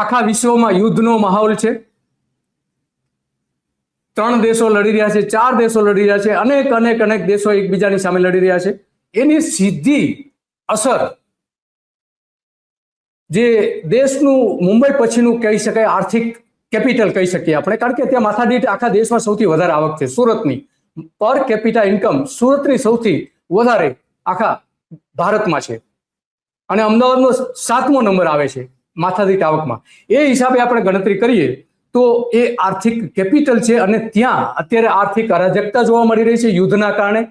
આખા વિશ્વમાં યુદ્ધનો માહોલ છે. 3 દેશો લડી રહ્યા છે, 4 દેશો લડી રહ્યા છે, અનેક દેશો એકબીજાની સામે લડી રહ્યા છે. એની સીધી અસર જે દેશનું મુંબઈ પછીનું કહી શકાય આર્થિક કેપિટલ કહી શકીએ આપણે, કારણ કે ત્યાં માથાદીઠ આખા દેશમાં સૌથી વધારે આવક છે સુરતની. પર કેપિટા ઇન્કમ સુરતની સૌથી વધારે આખા ભારતમાં છે અને અમદાવાદનો 7મો નંબર આવે છે માથાદીઠ આવકમાં. એ હિસાબે આપણે ગણતરી કરીએ તો એ આર્થિક કેપિટલ છે અને ત્યાં અત્યારે આર્થિક અરાજકતા જોવા મળી રહી છે યુદ્ધના કારણે.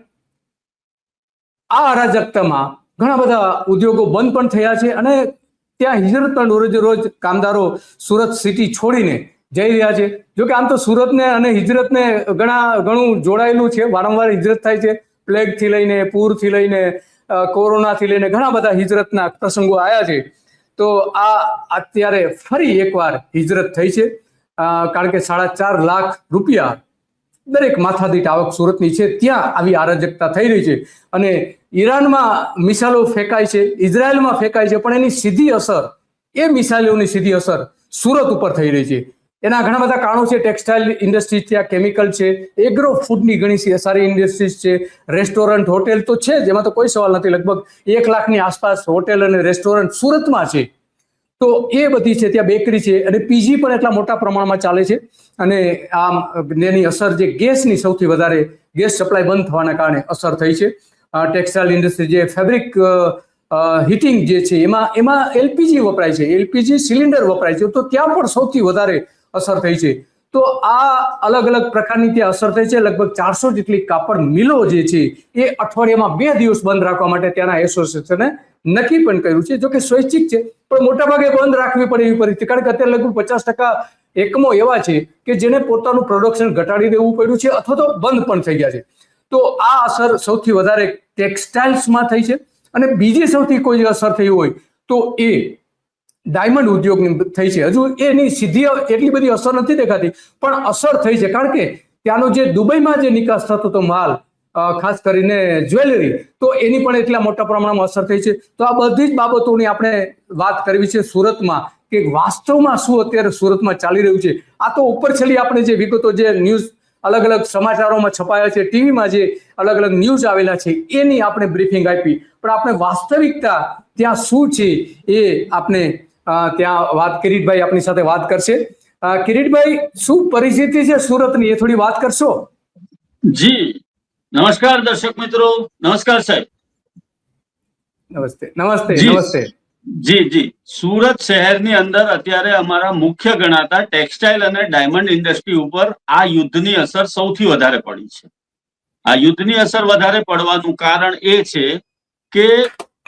આ અરાજકતામાં ઘણા બધા ઉદ્યોગો બંધ પણ થયા છે અને ત્યાં હિજરત પણ રોજ કામદારો સુરત સિટી છોડીને જઈ રહ્યા છે. જોકે આમ તો સુરતને અને હિજરતને ઘણું જોડાયેલું છે, વારંવાર હિજરત થાય છે. પ્લેગથી લઈને, પૂરથી લઈને, કોરોનાથી લઈને ઘણા બધા હિજરતના પ્રસંગો આવ્યા છે. તો આ અત્યારે ફરી એકવાર હિજરત થઈ છે, કારણ કે 4.5 લાખ રૂપિયા દરેક માથાદીઠ આવક સુરતની છે. ત્યાં આવી અરાજકતા થઈ રહી છે અને ઈરાનમાં મિસાઇલો ફેંકાય છે, ઇઝરાયલમાં ફેંકાય છે, પણ એની સીધી અસર, એ મિસાઇલોની સીધી અસર સુરત ઉપર થઈ રહી છે. એના ઘણા બધા કારણો છે. ટેક્સટાઇલ ઇન્ડસ્ટ્રી છે, કેમિકલ છે, એગ્રો ફૂડની ઘણી સારી ઇન્ડસ્ટ્રીઝ છે, રેસ્ટોરન્ટ, હોટેલ તો છે જ, એમાં તો કોઈ સવાલ નથી. લગભગ 1 લાખની આસપાસ હોટેલ અને રેસ્ટોરન્ટ સુરતમાં છે. તો એ બધી છે, ત્યાં બેકરી છે અને પીજી પણ એટલા મોટા પ્રમાણમાં ચાલે છે. અને આમ એની અસર જે ગેસની સૌથી વધારે ગેસ સપ્લાય બંધ થવાના કારણે અસર થઈ છે. ટેક્સટાઇલ ઇન્ડસ્ટ્રી જે ફેબ્રિક હીટિંગ જે છે એમાં એલપીજી વપરાય છે, એલપીજી સિલિન્ડર વપરાય છે, તો ત્યાં પણ સૌથી વધારે અસર થઈ છે. તો આ અલગ પ્રકારની ત્યાં અસર થઈ છે. લગભગ 400 જેટલી કાપડ મિલો જે છે એ અઠવાડિયામાં 2 દિવસ બંધ રાખવા માટે ત્યાંના એસોસિએશને નક્કી પણ કર્યું છે. જો કે સ્વૈચ્છિક છે, પણ મોટાભાગે બંધ રાખવી પડે એવી પરિસ્થિતિ, કારણ કે અત્યારે લગભગ 50% એકમો એવા છે કે જેને પોતાનું પ્રોડક્શન ઘટાડી દેવું પડ્યું છે અથવા તો બંધ પણ થઈ ગયા છે. તો આ અસર સૌથી વધારે ટેક્સટાઇલ્સમાં થઈ છે. અને બીજી સૌથી કોઈ અસર થઈ હોય તો એ ડાયમંડ ઉદ્યોગની થઈ છે. હજુ એની સીધી એટલી બધી અસર નથી દેખાતી, પણ અસર થઈ છે, કારણ કે ત્યાંનો જે દુબઈમાં જે નિકાસ થતો હતો માલ, ખાસ કરીને જ્વેલરી, તો એની પણ એટલા મોટા પ્રમાણમાં અસર થઈ છે. તો આ બધી જ બાબતોની આપણે વાત કરવી છે સુરતમાં, કે વાસ્તવમાં શું અત્યારે સુરતમાં ચાલી રહ્યું છે. આ તો ઉપર છેલ્લી આપણે જે વિગતો, જે ન્યૂઝ અલગ સમાચારોમાં છપાયા છે, ટીવીમાં જે અલગ ન્યૂઝ આવેલા છે, એની આપણે બ્રીફિંગ આપી, પણ આપણે વાસ્તવિકતા ત્યાં શું છે એ આપણે ત્યાં વાત, કિરીટભાઈ આપણી સાથે વાત કરશે. કિરીટભાઈ, શું પરિસ્થિતિ છે સુરતની, એ થોડી વાત કરશો? જી નમસ્કાર દર્શક મિત્રો. નમસ્કાર સાહેબ. નમસ્તે. જી સુરત શહેરની અંદર અત્યારે અમારા મુખ્ય ગણાતા ટેક્સટાઇલ અને ડાયમંડ ઇન્ડસ્ટ્રી ઉપર આ યુદ્ધની અસર સૌથી વધારે પડી છે. આ યુદ્ધની અસર વધારે પડવાનું કારણ એ છે કે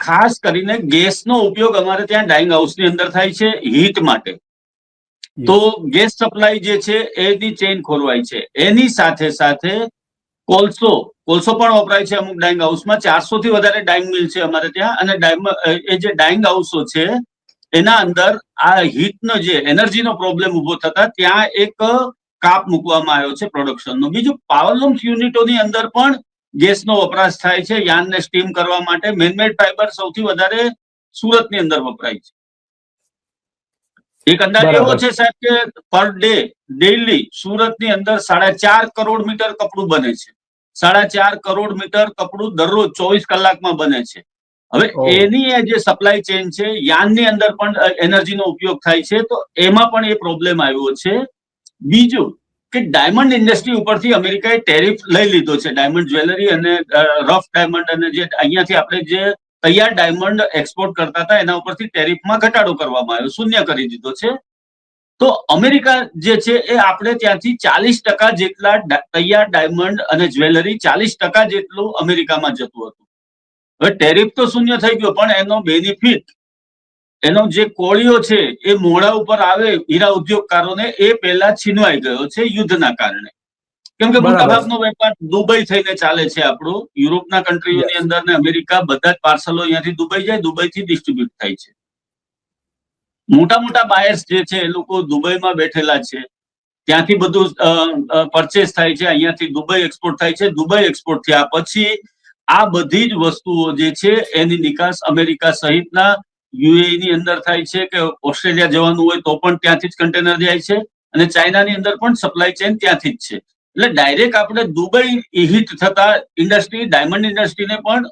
ખાસ કરીને ગેસનો ઉપયોગ અમારે ત્યાં ડાઇંગ હાઉસની અંદર થાય છે હીટ માટે. તો ગેસ સપ્લાય જે છે એની ચેઇન ખોરવાય છે. એની સાથે કોલસો પણ વપરાય છે અમુક ડાઇંગ હાઉસમાં. 400 થી વધારે ડાઇંગ મિલ છે અમારે ત્યાં. અને એ જે ડાઇંગ હાઉસો છે એના અંદર આ હીટનો જે એનર્જીનો પ્રોબ્લેમ ઉભો થતા ત્યાં એક કાપ મૂકવામાં આવ્યો છે પ્રોડક્શનનો. બીજું, પાવરલૂમ્સ યુનિટોની અંદર પણ ગેસનો વપરાશ થાય છે યાર્નને સ્ટીમ કરવા માટે. મેનમેડ ફાઈબર સૌથી વધારે સુરતની અંદર વપરાય છે. એક અંદાજ એવો છે સાહેબ કે પર ડે ડેઈલી સુરતની અંદર 4.5 કરોડ મીટર કપડું બને છે. 4.5 કરોડ મીટર કપડું દરરોજ 24 કલાકમાં બને છે. હવે એની જે સપ્લાય ચેઇન છે, યાર્નની અંદર પણ એનર્જીનો ઉપયોગ થાય છે, તો એમાં પણ એ પ્રોબ્લેમ આવ્યો છે. બીજું કે ડાયમંડ ઇન્ડસ્ટ્રી ઉપરથી અમેરિકાએ ટેરિફ લઈ લીધો છે. ડાયમંડ જ્વેલરી અને રફ ડાયમંડ અને જે અહીંયાથી આપણે જે તૈયાર ડાયમંડ એક્સપોર્ટ કરતા હતા એના ઉપરથી ટેરિફમાં ઘટાડો કરવામાં આવ્યો, શૂન્ય કરી દીધો છે. તો અમેરિકા જે છે એ આપણે ત્યાંથી 40% જેટલા તૈયાર ડાયમંડ અને જ્વેલરી 40% જેટલું અમેરિકામાં જતું હતું. હવે ટેરિફ તો શૂન્ય થઈ ગયો, પણ એનો બેનિફિટ, એનો જે કોળીઓ છે એ મોઢા ઉપર આવે હીરા ઉદ્યોગકારોને, એ પહેલા છીનવાઈ ગયો છે યુદ્ધના કારણે. કેમ કે મોટાભાગનો વેપાર દુબઈ થઈને ચાલે છે આપણો. યુરોપના કન્ટ્રીઓની અંદર ને અમેરિકા, બધા જ પાર્સલો અહીંયાથી દુબઈ જાય, દુબઈથી ડિસ્ટ્રીબ્યુટ થાય છે. મોટા બાયર્સ જે છે એ લોકો દુબઈમાં બેઠેલા છે, ત્યાંથી બધું પરચેસ થાય છે, અહીંયાથી દુબઈ એક્સપોર્ટ થાય છે. દુબઈ એક્સપોર્ટ થયા પછી આ બધી જ વસ્તુઓ જે છે એની નિકાસ અમેરિકા સહિતના યુએઈ ની અંદર થાય છે, કે ઓસ્ટ્રેલિયા જવાનું હોય તો પણ ત્યાંથી જ કન્ટેનર જાય છે, અને ચાઇનાની અંદર પણ સપ્લાય ચેન ત્યાંથી જ છે. એટલે ડાયરેક્ટ આપણે દુબઈ હિટ થતા ઇન્ડસ્ટ્રી, ડાયમંડ ઇન્ડસ્ટ્રીને પણ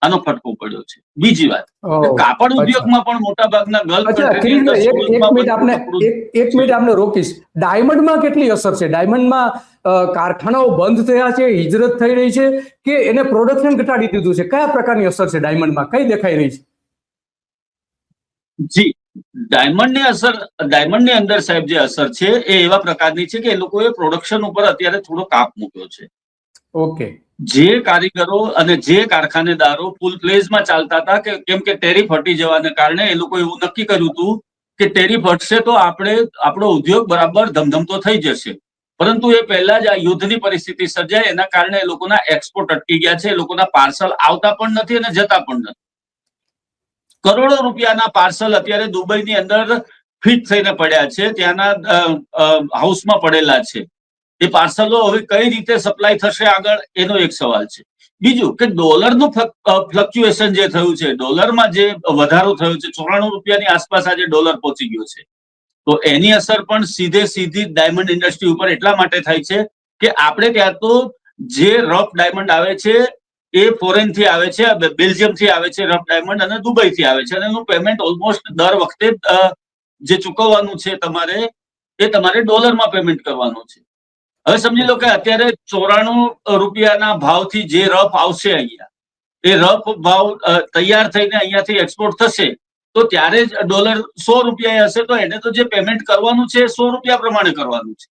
આનો ફટકો પડ્યો છે. બીજી વાત, કે કાપડ અચ્છા ઉદ્યોગમાં પણ મોટા ભાગના ગલ્ફ અચ્છા કન્ટ્રીની અંદર કિરીટભાઈ, એક સુરતમાં મિનિટ પણ આપને એક મિનિટ આપને રોકીશ. ડાયમંડમાં કેટલી અસર છે? ડાયમંડમાં કારખાનાઓ બંધ થયા છે, હિજરત થઈ રહી છે, કે એને પ્રોડક્શન ઘટાડી દીધું છે? કયા પ્રકારની અસર છે ડાયમંડમાં, કઈ દેખાઈ રહી છે? જી, ડાયમંડની અસર, ડાયમંડની અંદર સાહેબ જે અસર છે એ એવા પ્રકારની છે કે એ લોકોએ પ્રોડક્શન ઉપર અત્યારે થોડો કાપ મૂક્યો છે. ઓકે. જે કારીગરો અને જે કારખાનેદારો ફૂલ પ્લેઝમાં ચાલતા હતા, કે કેમ કે ટેરિફ હટી જવાને કારણે એ લોકો એવું નક્કી કર્યું હતું કે ટેરિફ હટશે તો આપણો ઉદ્યોગ બરાબર ધમધમતો થઈ જશે. પરંતુ એ પહેલા જ આ યુદ્ધની પરિસ્થિતિ સર્જાય, એના કારણે એ લોકોના એક્સપોર્ટ અટકી ગયા છે, એ લોકોના પાર્સલ આવતા પણ નથી અને જતા પણ નથી. કરોડો રૂપિયાના પાર્સલ અત્યારે દુબઈની અંદર ફિટ થઈને પડ્યા છે, ત્યાંના હાઉસમાં પડેલા છે. એ પાર્સલો હવે કઈ રીતે સપ્લાય થશે આગળ, એનો એક સવાલ છે. બીજું કે ડોલરનું ફ્લક્ચ્યુએશન જે થયું છે, ડોલરમાં જે વધારો થયો છે, 94 રૂપિયાની આસપાસ આજે ડોલર પહોંચી ગયો છે, તો એની અસર પણ સીધી ડાયમંડ ઇન્ડસ્ટ્રી ઉપર એટલા માટે થાય છે કે આપણે ત્યાં તો જે રફ ડાયમંડ આવે છે એ ફોરેન થી આવે છે, બેલ્જિયમ થી આવે છે રફ ડાયમંડ, અને દુબઈ થી આવે છે, અને એનું પેમેન્ટ ઓલમોસ્ટ દર વખતે જે ચૂકવવાનું છે તમારે, એ તમારે ડોલરમાં પેમેન્ટ કરવાનું છે. હવે સમજી લો કે અત્યારે 94 રૂપિયાના ભાવથી જે રફ આવશે અહીંયા, એ રફ ભાવ તૈયાર થઈને અહીંયાથી એક્સપોર્ટ થશે, તો ત્યારે જ ડોલર 100 રૂપિયા હશે, તો એને તો જે પેમેન્ટ કરવાનું છે 100 રૂપિયા પ્રમાણે કરવાનું છે.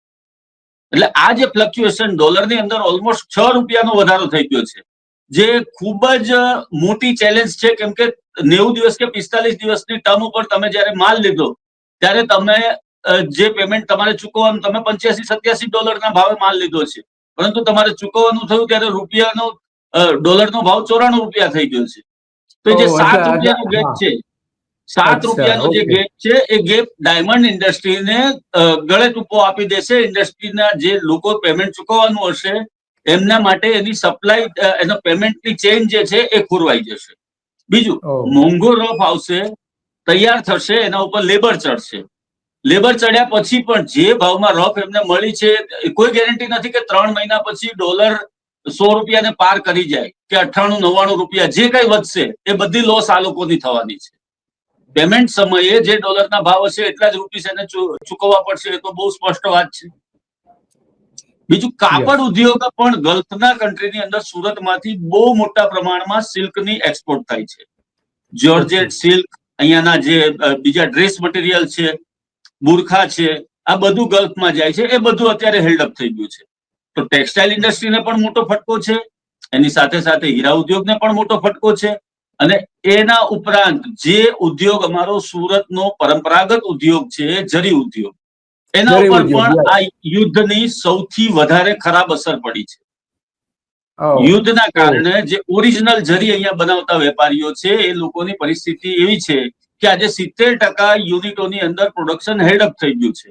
એટલે આ જે ફ્લક્ચ્યુએશન ડોલરની અંદર ઓલમોસ્ટ 6 રૂપિયાનો વધારો થઈ ગયો છે, જે ખૂબ જ મોટી ચેલેન્જ છે. કેમ કે 90 દિવસ કે 45 દિવસની ટર્મ ઉપર તમે જયારે માલ લીધો, ત્યારે તમે જે પેમેન્ટ તમારે ચૂકવવાનું, તમે $85-87 ભાવે માલ લીધો છે, પરંતુ તમારે ચૂકવવાનું થયું ત્યારે રૂપિયાનો, ડોલરનો ભાવ 94 રૂપિયા થઈ ગયો છે. તો જે 7 રૂપિયાનો ગેપ છે, 7 રૂપિયાનો જે ગેપ છે, એ ગેપ ડાયમંડ ઇન્ડસ્ટ્રીને ગળે ટૂંકો આપી દેશે. ઇન્ડસ્ટ્રીના જે લોકો પેમેન્ટ ચૂકવવાનું હશે એમના માટે એની સપ્લાય, એનો પેમેન્ટની ચેઇન જે છે એ ખોરવાઈ જશે. બીજું, મોંઘો રફ આવશે, તૈયાર થશે, એના ઉપર લેબર ચડશે. લેબર ચડ્યા પછી પણ જે ભાવમાં રફ એમને મળી છે, કોઈ ગેરંટી નથી કે 3 મહિના પછી ડોલર 100 રૂપિયાને પાર કરી જાય, કે 98-99 રૂપિયા જે કઈ વધશે એ બધી લોસ આ લોકોની થવાની છે. પેમેન્ટ સમયે જે ડોલરના ભાવ હશે એટલા જ રૂપીસ એને ચૂકવવા પડશે, એ તો બહુ સ્પષ્ટ વાત છે. બીજું, કાપડ ઉદ્યોગ પણ ગલ્ફના કન્ટ્રીની અંદર સુરતમાંથી બહુ મોટા પ્રમાણમાં સિલ્કની એક્સપોર્ટ થાય છે. જોર્જેટ સિલ્ક, અહીંયાના જે બીજા ડ્રેસ મટીરિયલ છે, બુરખા છે, આ બધું ગલ્ફમાં જાય છે. એ બધું અત્યારે હેલ્ડઅપ થઈ ગયું છે. તો ટેક્સટાઇલ ઇન્ડસ્ટ્રીને પણ મોટો ફટકો છે, એની સાથે સાથે હીરા ઉદ્યોગને પણ મોટો ફટકો છે, અને એના ઉપરાંત જે ઉદ્યોગ અમારો સુરતનો પરંપરાગત ઉદ્યોગ છે, જરી ઉદ્યોગ, એના ઉપર પણ આ યુદ્ધની સૌથી વધારે ખરાબ અસર પડી છે. યુદ્ધના કારણે જે ઓરિજિનલ જરી અહીંયા બનાવતા વેપારીઓ છે, એ લોકોની પરિસ્થિતિ એવી છે કે આજે 70% યુનિટોની અંદર પ્રોડક્શન હેલ્ડઅપ થઈ ગયું છે.